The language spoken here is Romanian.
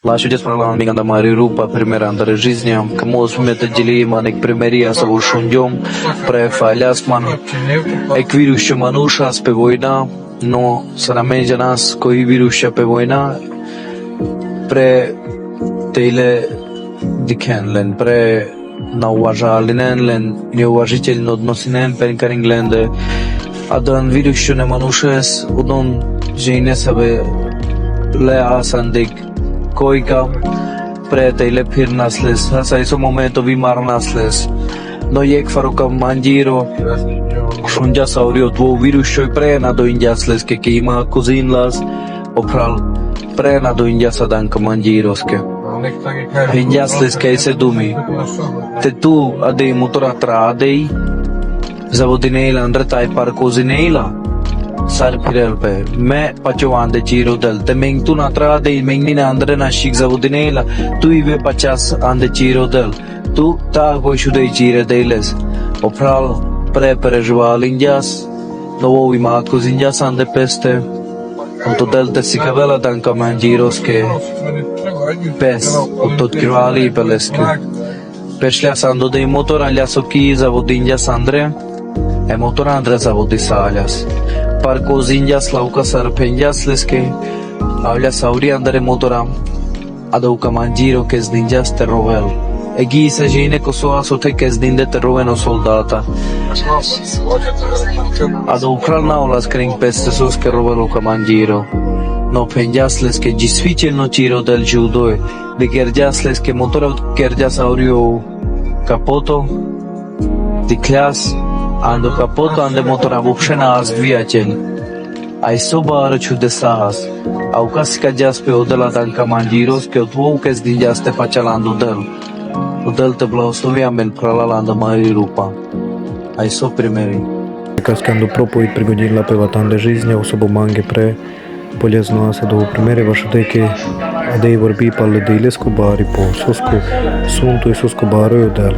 Лашите справляем на Мари Рупа, примеры АНДАР жизнья, кому смета делима, нек примерия с овушундем, префалясман, еквируще мануша с певойна, но санамеджа нас, кои вируще певойна, пре тейле дикенлен, пре науважалиненлен, неуважительно относинен пенкарингленде, адан вируще не манушес, удон жене себе леа сандик, Coica pretele pirnasles, hasta ese momento vi marnasles. No yek faruka manjiro, shunja saurio dvo virus shoy prena do injasles ke kima kuzinlas, opral prena do injasadan ka manjiros ke. Injasles ke ese dumi. Te tu adei motora tra adei, zavodinela andretai par kuzinela. Sar pirel pe me pachovan de giro del te meng tu natra de mengni andre na shik zavodinela tu ive 50 ande giro del tu ta go shude gire deles opral perejval indias novo ima cozinjas ande peste to del te sikavela dan kamangiros ke pes tot kirali peleske peshla sando de motor alia soki zavodinjas andre e motor andre zavodisaljas par cozinjas lauca sarpenjas leske habla sauri andare motoram adauca mangiro che sdinjas terrovel egi sa gene kosoa sote che zdinde terroveno soldata adaucral naulas kring peste sos che rovelo camangiro no penjas leske gisficel no tiro del judo de gerjas leske motora gerjas aurio capoto di class Ando capoto ande motora vopshena az двигатель. Ai sobar чудесас. Au casca jas pe odela dan kamandiros ke otvo ke zdinjas te facalando del. Odel te благословямен pralalanda Мари Рупа. Ai so примери. Касканду проповедь пригодила певатанде жизня, особо манге пре полезно асадо примери вашудеки адей върби пале дейлеско бари по соско сунто и соско баро одел.